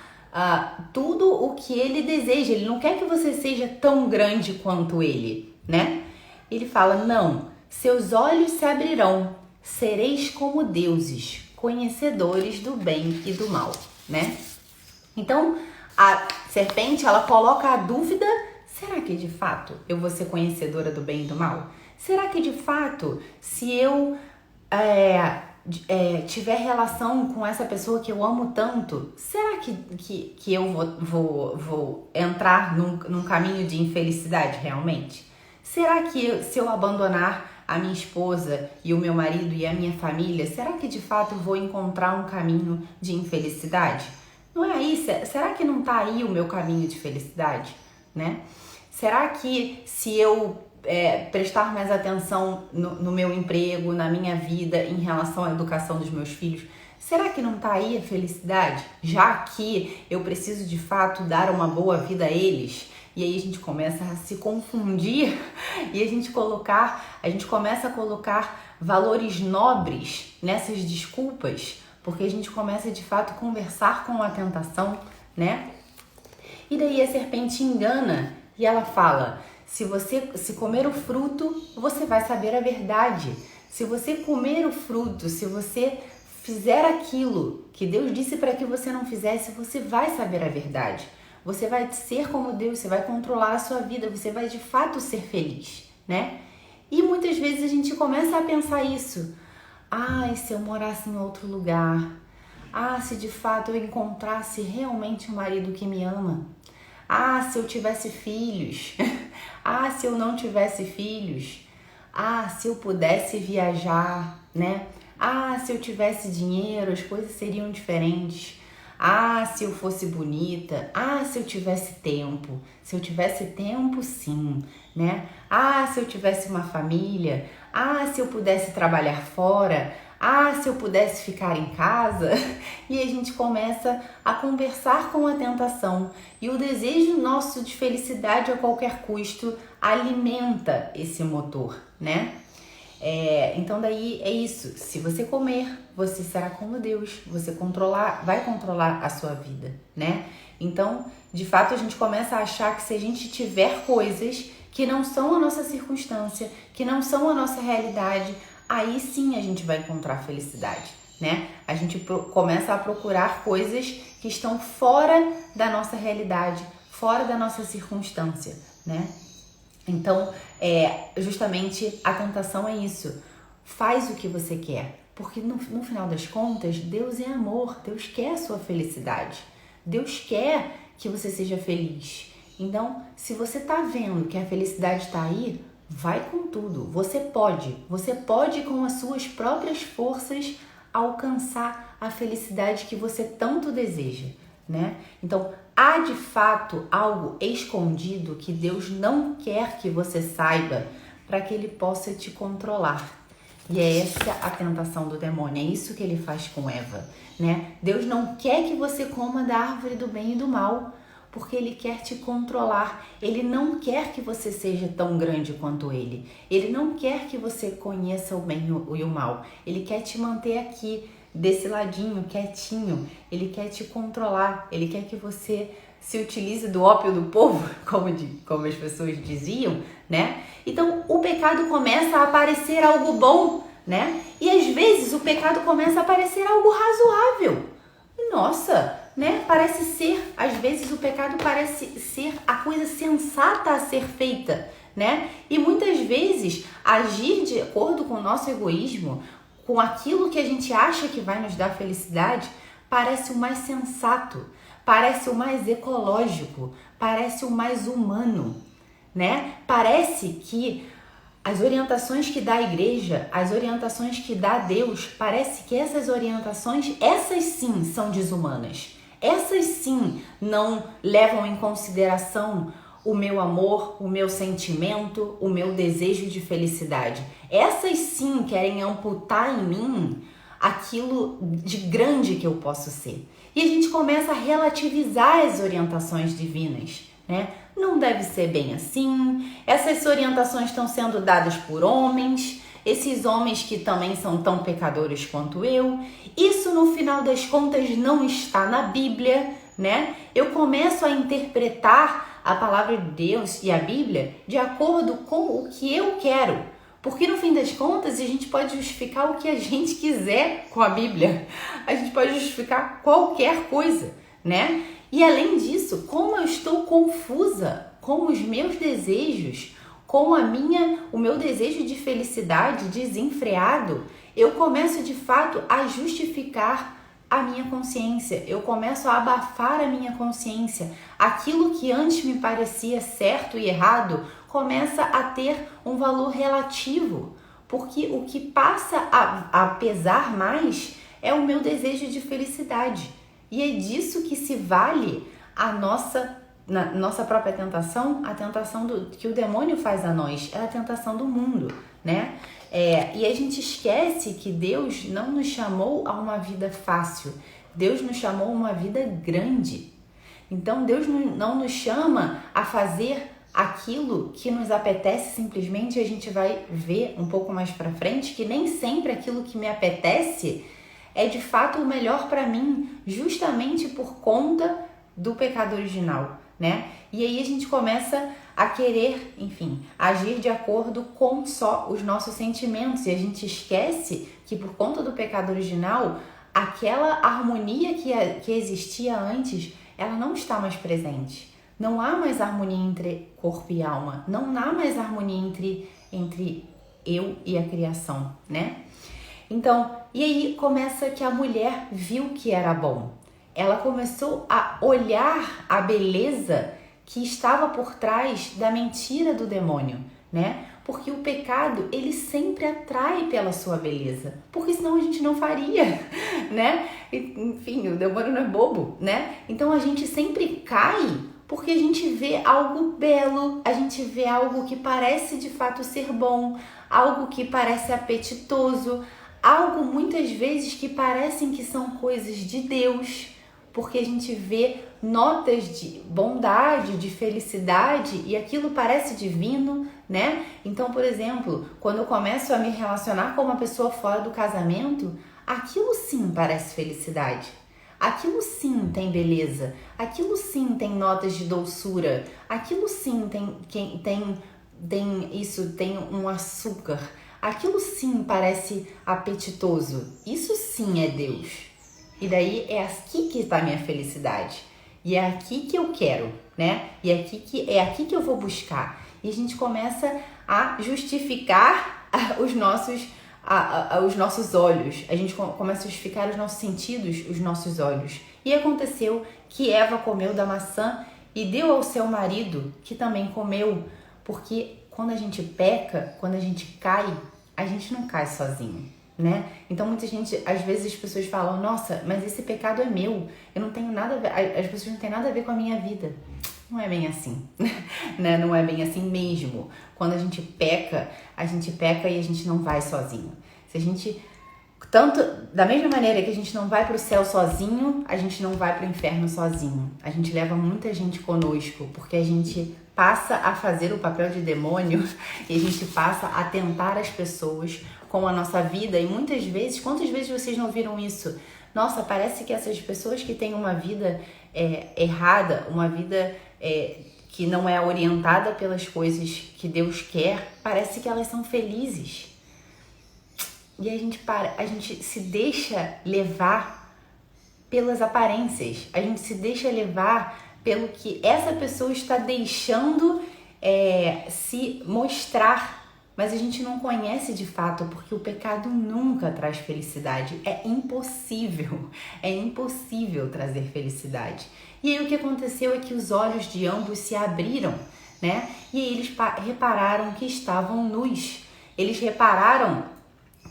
tudo o que ele deseja. Ele não quer que você seja tão grande quanto ele, né? Ele fala: não, seus olhos se abrirão, sereis como deuses, conhecedores do bem e do mal, né? Então a serpente, ela coloca a dúvida: será que de fato eu vou ser conhecedora do bem e do mal? Será que de fato, se eu tiver relação com essa pessoa que eu amo tanto, será que eu vou entrar num caminho de infelicidade realmente? Será que se eu abandonar a minha esposa e o meu marido e a minha família, será que de fato vou encontrar um caminho de infelicidade? Não é aí? Será que não está aí o meu caminho de felicidade, né? Será que se eu prestar mais atenção no meu emprego, na minha vida, em relação à educação dos meus filhos, será que não está aí a felicidade? Já que eu preciso de fato dar uma boa vida a eles. E aí a gente começa a se confundir e a gente começa a colocar valores nobres nessas desculpas, porque a gente começa de fato a conversar com a tentação, né? E daí a serpente engana e ela fala: se comer o fruto, você vai saber a verdade. Se você comer o fruto, se você fizer aquilo que Deus disse para que você não fizesse, você vai saber a verdade. Você vai ser como Deus, você vai controlar a sua vida, você vai de fato ser feliz, né? E muitas vezes a gente começa a pensar isso. Ai, se eu morasse em outro lugar. Ah, se de fato eu encontrasse realmente um marido que me ama. Ah, se eu tivesse filhos. Ah, se eu não tivesse filhos. Ah, se eu pudesse viajar, né? Ah, se eu tivesse dinheiro, as coisas seriam diferentes. Ah, se eu fosse bonita. Ah, se eu tivesse tempo. Se eu tivesse tempo, sim, né? Ah, se eu tivesse uma família. Ah, se eu pudesse trabalhar fora. Ah, se eu pudesse ficar em casa. E a gente começa a conversar com a tentação. E o desejo nosso de felicidade a qualquer custo alimenta esse motor, né? Então daí é isso. Se você comer, você será como Deus. Você vai controlar a sua vida, né? Então, de fato, a gente começa a achar que se a gente tiver coisas que não são a nossa circunstância, que não são a nossa realidade, aí sim a gente vai encontrar felicidade, né? A gente começa a procurar coisas que estão fora da nossa realidade, fora da nossa circunstância, né? Então, justamente a tentação é isso. Faz o que você quer, porque no final das contas, Deus é amor, Deus quer a sua felicidade, Deus quer que você seja feliz. Então, se você tá vendo que a felicidade tá aí, vai com tudo. Você pode com as suas próprias forças alcançar a felicidade que você tanto deseja, né? Então, há de fato algo escondido que Deus não quer que você saiba para que Ele possa te controlar. E é essa a tentação do demônio, é isso que ele faz com Eva, né? Deus não quer que você coma da árvore do bem e do mal, porque Ele quer te controlar. Ele não quer que você seja tão grande quanto Ele. Ele não quer que você conheça o bem e o mal. Ele quer te manter aqui, desse ladinho, quietinho. Ele quer te controlar. Ele quer que você se utilize do ópio do povo, como as pessoas diziam, né? Então, o pecado começa a parecer algo bom, né? E às vezes o pecado começa a parecer algo razoável. Nossa, né? Às vezes o pecado parece ser a coisa sensata a ser feita, né? E muitas vezes agir de acordo com o nosso egoísmo, com aquilo que a gente acha que vai nos dar felicidade, parece o mais sensato, parece o mais ecológico, parece o mais humano, né? Parece que as orientações que dá a igreja, as orientações que dá Deus, parece que essas orientações, essas sim são desumanas. Essas sim não levam em consideração o meu amor, o meu sentimento, o meu desejo de felicidade. Essas sim querem amputar em mim aquilo de grande que eu posso ser. E a gente começa a relativizar as orientações divinas, né? Não deve ser bem assim, essas orientações estão sendo dadas por homens, esses homens que também são tão pecadores quanto eu. Isso, no final das contas, não está na Bíblia, né? Eu começo a interpretar a palavra de Deus e a Bíblia de acordo com o que eu quero. Porque, no fim das contas, a gente pode justificar o que a gente quiser com a Bíblia. A gente pode justificar qualquer coisa, né? E, além disso, como eu estou confusa com os meus desejos, com o meu desejo de felicidade desenfreado, eu começo de fato a justificar a minha consciência, eu começo a abafar a minha consciência. Aquilo que antes me parecia certo e errado começa a ter um valor relativo, porque o que passa a pesar mais é o meu desejo de felicidade. E é disso que se vale a nossa própria tentação, a tentação que o demônio faz a nós, é a tentação do mundo, né? E a gente esquece que Deus não nos chamou a uma vida fácil, Deus nos chamou a uma vida grande. Então Deus não nos chama a fazer aquilo que nos apetece simplesmente. A gente vai ver um pouco mais pra frente que nem sempre aquilo que me apetece é de fato o melhor para mim, justamente por conta do pecado original, né? E aí a gente começa a querer, enfim, agir de acordo com só os nossos sentimentos, e a gente esquece que por conta do pecado original, aquela harmonia que existia antes, ela não está mais presente. Não há mais harmonia entre corpo e alma, não há mais harmonia entre eu e a criação, né? Então, e aí começa que a mulher viu que era bom. Ela começou a olhar a beleza que estava por trás da mentira do demônio, né? Porque o pecado, ele sempre atrai pela sua beleza, porque senão a gente não faria, né? Enfim, o demônio não é bobo, né? Então a gente sempre cai porque a gente vê algo belo, a gente vê algo que parece de fato ser bom, algo que parece apetitoso, algo muitas vezes que parecem que são coisas de Deus, porque a gente vê notas de bondade, de felicidade e aquilo parece divino, né? Então, por exemplo, quando eu começo a me relacionar com uma pessoa fora do casamento, aquilo sim parece felicidade. Aquilo sim tem beleza, aquilo sim tem notas de doçura, aquilo sim tem um açúcar, aquilo sim parece apetitoso. Isso sim é Deus. E daí é aqui que está a minha felicidade. E é aqui que eu quero, né? E é aqui que eu vou buscar. E a gente começa a justificar os nossos olhos. A gente começa a justificar os nossos sentidos, os nossos olhos. E aconteceu que Eva comeu da maçã e deu ao seu marido, que também comeu. Porque quando a gente peca, quando a gente cai, a gente não cai sozinho, né? Então muita gente, às vezes as pessoas falam, nossa, mas esse pecado é meu, eu não tenho nada a ver, as pessoas não têm nada a ver com a minha vida. Não é bem assim, né? Não é bem assim mesmo. Quando a gente peca e a gente não vai sozinho. Se a gente, tanto da mesma maneira que a gente não vai para o céu sozinho, a gente não vai para o inferno sozinho. A gente leva muita gente conosco, porque a gente passa a fazer o papel de demônio e a gente passa a tentar as pessoas com a nossa vida. E muitas vezes, quantas vezes vocês não viram isso? Nossa, parece que essas pessoas que têm uma vida errada, uma vida que não é orientada pelas coisas que Deus quer, parece que elas são felizes. E a gente se deixa levar pelas aparências, a gente se deixa levar pelo que essa pessoa está deixando se mostrar, mas a gente não conhece de fato, porque o pecado nunca traz felicidade. É impossível trazer felicidade. E aí o que aconteceu é que os olhos de ambos se abriram, né? E aí eles repararam que estavam nus. Eles repararam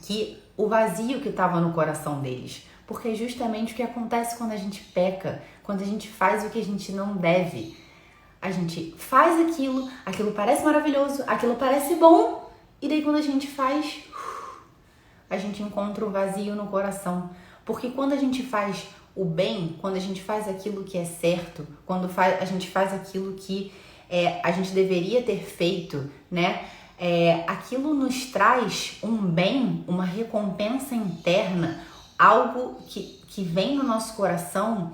que o vazio que estava no coração deles. Porque é justamente o que acontece quando a gente peca, quando a gente faz o que a gente não deve. A gente faz aquilo parece maravilhoso, aquilo parece bom, e daí quando a gente faz, a gente encontra o vazio no coração. Porque quando a gente faz o bem, quando a gente faz aquilo que é certo, quando a gente faz aquilo que a gente deveria ter feito, né? Aquilo nos traz um bem, uma recompensa interna, algo que vem no nosso coração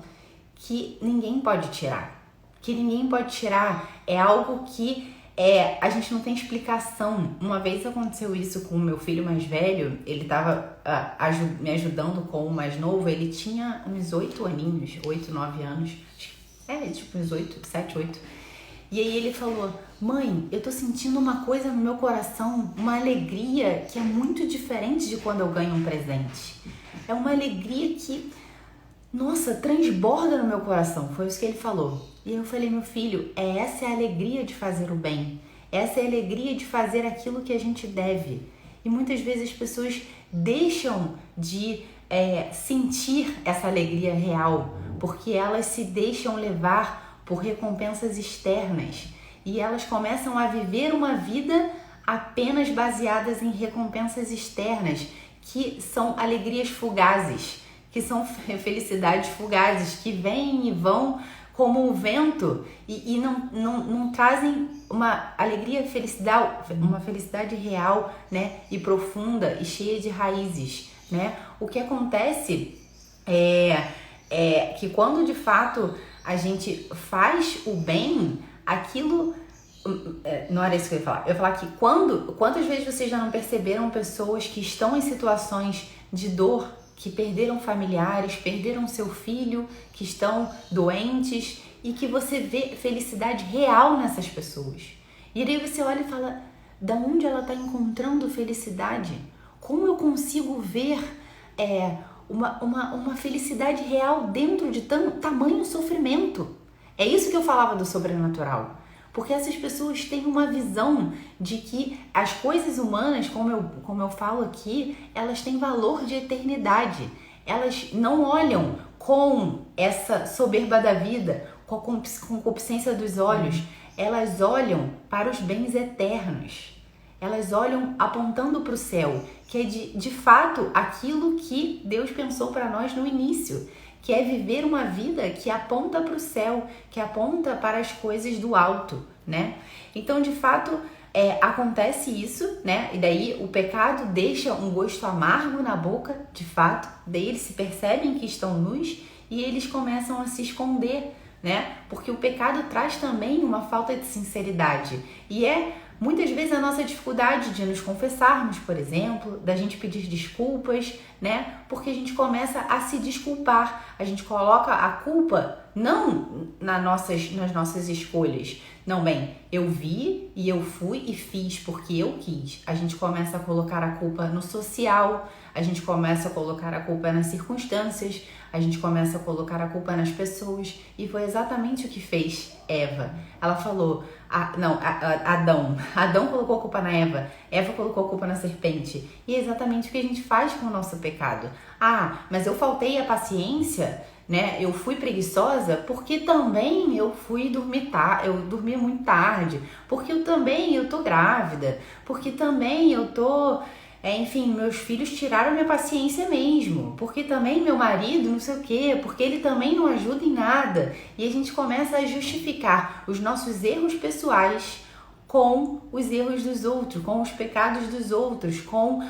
que ninguém pode tirar. É algo que a gente não tem explicação. Uma vez aconteceu isso com o meu filho mais velho, ele estava me ajudando com o mais novo, ele tinha uns 8 aninhos, 8, 9 anos, tipo uns 8, 7, 8. E aí ele falou, mãe, eu tô sentindo uma coisa no meu coração, uma alegria que é muito diferente de quando eu ganho um presente. É uma alegria que, nossa, transborda no meu coração. Foi isso que ele falou. E eu falei, meu filho, essa é a alegria de fazer o bem. Essa é a alegria de fazer aquilo que a gente deve. E muitas vezes as pessoas deixam de sentir essa alegria real, porque elas se deixam levar por recompensas externas. E elas começam a viver uma vida apenas baseadas em recompensas externas, que são alegrias fugazes, que são felicidades fugazes, que vêm e vão como o vento e não trazem uma alegria, uma felicidade real, né, e profunda e cheia de raízes, né? O que acontece é que quando de fato a gente faz o bem, aquilo... Não era isso que eu ia falar. Eu ia falar que quantas vezes vocês já não perceberam pessoas que estão em situações de dor, que perderam familiares, perderam seu filho, que estão doentes, e que você vê felicidade real nessas pessoas. E aí você olha e fala, da onde ela está encontrando felicidade? Como eu consigo ver uma felicidade real dentro de tamanho sofrimento? É isso que eu falava do sobrenatural. Porque essas pessoas têm uma visão de que as coisas humanas, como eu falo aqui, elas têm valor de eternidade. Elas não olham com essa soberba da vida, com a concupiscência dos olhos. Elas olham para os bens eternos. Elas olham apontando para o céu, que é de fato aquilo que Deus pensou para nós no início, que é viver uma vida que aponta para o céu, que aponta para as coisas do alto, né? Então, de fato, acontece isso, né? E daí o pecado deixa um gosto amargo na boca, de fato. Daí eles se percebem que estão nus e eles começam a se esconder, né? Porque o pecado traz também uma falta de sinceridade. E muitas vezes a nossa dificuldade de nos confessarmos, por exemplo, da gente pedir desculpas, né? Porque a gente começa a se desculpar. A gente coloca a culpa não nas nossas escolhas. Não, bem, eu vi e eu fui e fiz porque eu quis. A gente começa a colocar a culpa no social, a gente começa a colocar a culpa nas circunstâncias, a gente começa a colocar a culpa nas pessoas. E foi exatamente o que fez Eva. Ela falou, Adão colocou a culpa na Eva colocou a culpa na serpente. E é exatamente o que a gente faz com o nosso pecado. Ah, mas eu faltei a paciência, né? Eu fui preguiçosa porque também eu fui dormir eu dormi muito tarde, porque eu tô grávida, porque também eu tô, enfim, meus filhos tiraram minha paciência mesmo, porque também meu marido não sei o quê, porque ele também não ajuda em nada. E a gente começa a justificar os nossos erros pessoais com os erros dos outros, com os pecados dos outros, com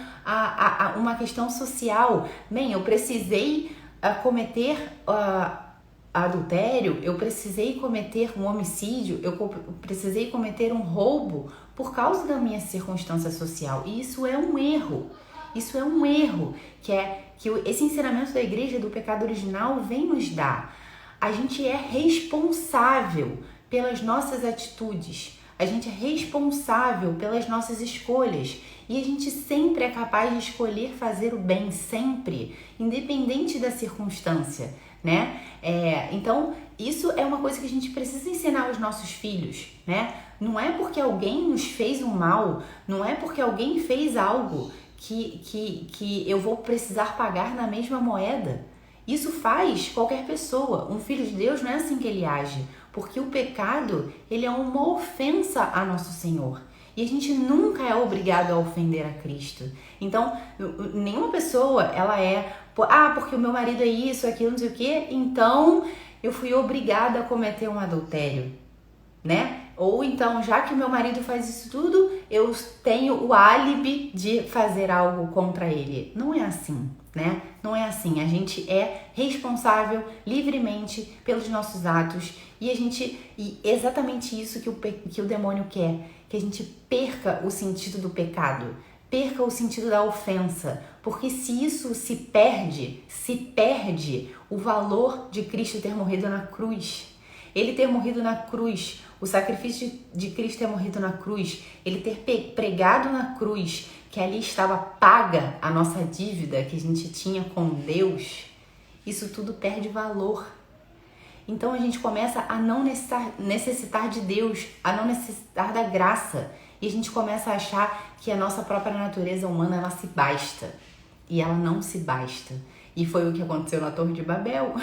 uma questão social. Bem, eu precisei cometer adultério, eu precisei cometer um homicídio, eu precisei cometer um roubo por causa da minha circunstância social. E isso é um erro. Isso é um erro que esse ensinamento da igreja do pecado original vem nos dar. A gente é responsável pelas nossas atitudes. A gente é responsável pelas nossas escolhas e a gente sempre é capaz de escolher fazer o bem, sempre, independente da circunstância, né? Então, isso é uma coisa que a gente precisa ensinar aos nossos filhos, né? Não é porque alguém nos fez um mal, não é porque alguém fez algo que eu vou precisar pagar na mesma moeda. Isso faz qualquer pessoa. Um filho de Deus não é assim que ele age. Porque o pecado, ele é uma ofensa a nosso Senhor. E a gente nunca é obrigado a ofender a Cristo. Então, nenhuma pessoa, porque o meu marido é isso, aquilo, não sei o quê, então eu fui obrigada a cometer um adultério, né? Ou então, já que o meu marido faz isso tudo, eu tenho o álibi de fazer algo contra ele. Não é assim, né? Não é assim. A gente é responsável livremente pelos nossos atos e exatamente isso que o demônio quer, que a gente perca o sentido do pecado, perca o sentido da ofensa, porque se isso se perde o valor de Cristo ter morrido na cruz. Ele ter morrido na cruz, o sacrifício de Cristo ter morrido na cruz, ele ter pregado na cruz, que ali estava paga a nossa dívida que a gente tinha com Deus, isso tudo perde valor. Então a gente começa a não necessitar de Deus, a não necessitar da graça. E a gente começa a achar que a nossa própria natureza humana, ela se basta. E ela não se basta. E foi o que aconteceu na Torre de Babel.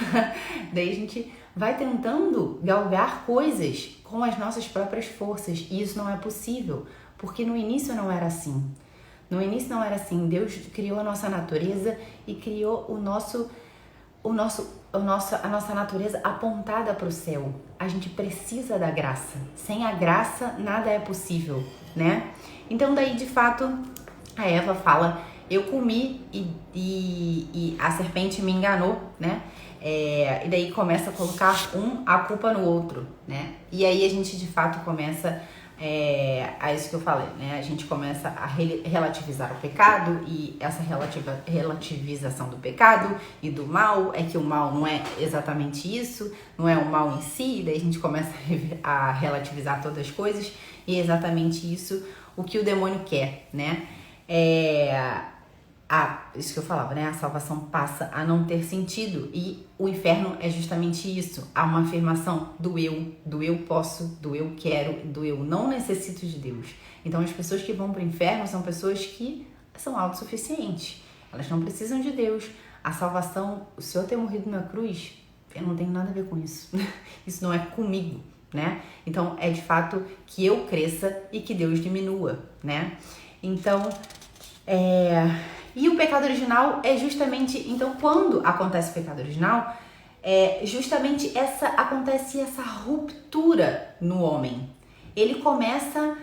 Daí a gente vai tentando galgar coisas com as nossas próprias forças. E isso não é possível, porque no início não era assim. No início não era assim. Deus criou a nossa natureza e criou a nossa natureza apontada para o céu. A gente precisa da graça. Sem a graça, nada é possível, né? Então daí, de fato, a Eva fala, eu comi e a serpente me enganou, né? E daí começa a colocar a culpa no outro, né? E aí a gente, de fato, começa a isso que eu falei, né? A gente começa a relativizar o pecado, e essa relativização do pecado e do mal é que o mal não é exatamente isso, não é o mal em si. Daí a gente começa a relativizar todas as coisas, e é exatamente isso o que o demônio quer, né? Isso que eu falava, né? A salvação passa a não ter sentido, e o inferno é justamente isso. Há uma afirmação do eu posso, do eu quero, do eu não necessito de Deus. Então as pessoas que vão para o inferno são pessoas que são autossuficientes. Elas não precisam de Deus. A salvação, o Senhor ter morrido na cruz, eu não tenho nada a ver com isso. Isso não é comigo, né? Então, é de fato que eu cresça e que Deus diminua, né? Então, e o pecado original é justamente... Então, quando acontece o pecado original, justamente acontece essa ruptura no homem. Ele começa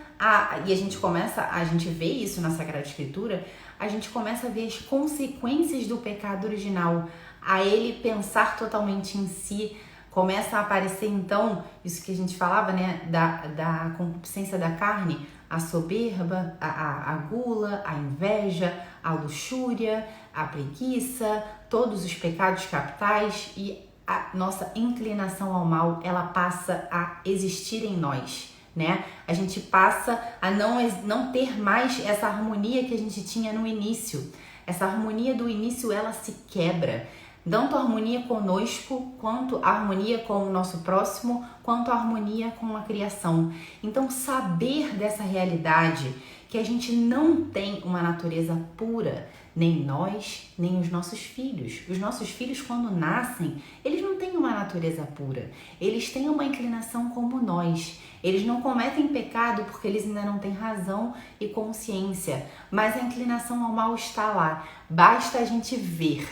e a gente vê isso na Sagrada Escritura, a gente começa a ver as consequências do pecado original, a ele pensar totalmente em si, começa a aparecer então, isso que a gente falava, né, da concupiscência da carne, a soberba, a gula, a inveja, a luxúria, a preguiça, todos os pecados capitais, e a nossa inclinação ao mal, ela passa a existir em nós, né? A gente passa a não ter mais essa harmonia que a gente tinha no início. Essa harmonia do início, ela se quebra. Tanto a harmonia conosco, quanto a harmonia com o nosso próximo, quanto a harmonia com a criação. Então, saber dessa realidade, que a gente não tem uma natureza pura, nem nós, nem os nossos filhos. Os nossos filhos, quando nascem, eles não têm uma natureza pura. Eles têm uma inclinação como nós. Eles não cometem pecado porque eles ainda não têm razão e consciência, mas a inclinação ao mal está lá. Basta a gente ver,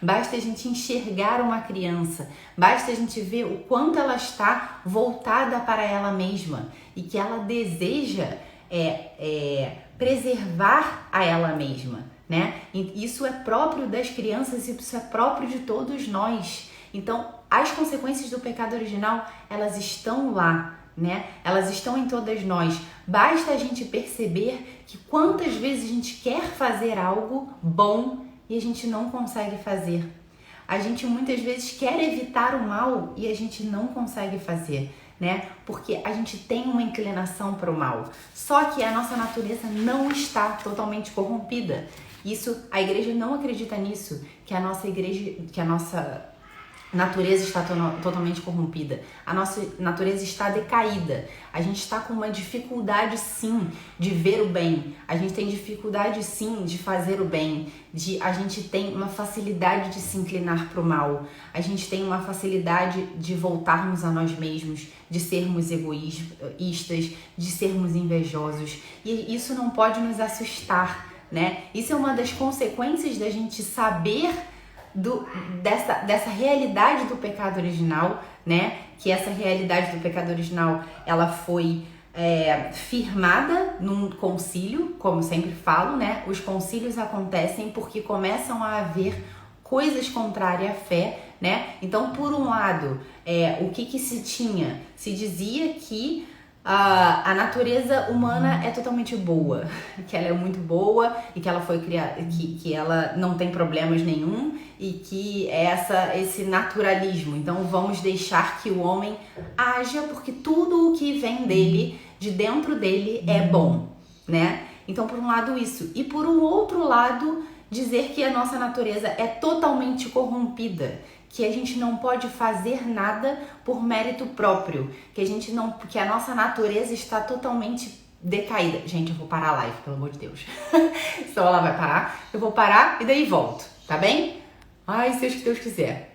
basta a gente enxergar uma criança, basta a gente ver o quanto ela está voltada para ela mesma e que ela deseja preservar a ela mesma, né? E isso é próprio das crianças e isso é próprio de todos nós. Então, as consequências do pecado original, elas estão lá, né? Elas estão em todas nós. Basta a gente perceber que quantas vezes a gente quer fazer algo bom e a gente não consegue fazer. A gente muitas vezes quer evitar o mal e a gente não consegue fazer, né? Porque a gente tem uma inclinação para o mal. Só que a nossa natureza não está totalmente corrompida. Isso, a igreja não acredita nisso, que a nossa natureza está totalmente corrompida. A nossa natureza está decaída. A gente está com uma dificuldade, sim, de ver o bem. A gente tem dificuldade, sim, de fazer o bem. A gente tem uma facilidade de se inclinar para o mal. A gente tem uma facilidade de voltarmos a nós mesmos, de sermos egoístas, de sermos invejosos. E isso não pode nos assustar, né? Isso é uma das consequências da gente saber dessa realidade do pecado original, né? Que essa realidade do pecado original, ela foi firmada num concílio, como eu sempre falo, né? Os concílios acontecem porque começam a haver coisas contrárias à fé, né? Então, por um lado, o que se tinha? Se dizia que a natureza humana é totalmente boa, que ela é muito boa e que ela foi criada, que ela não tem problemas nenhum e que esse naturalismo. Então vamos deixar que o homem haja porque tudo o que vem dele, de dentro dele, é bom, né? Então, por um lado isso. E por um outro lado, dizer que a nossa natureza é totalmente corrompida, que a gente não pode fazer nada por mérito próprio, que a nossa natureza está totalmente decaída. Gente, eu vou parar a live, pelo amor de Deus. Só ela vai parar, eu vou parar e daí volto, tá bem? Ai, seja o que Deus quiser.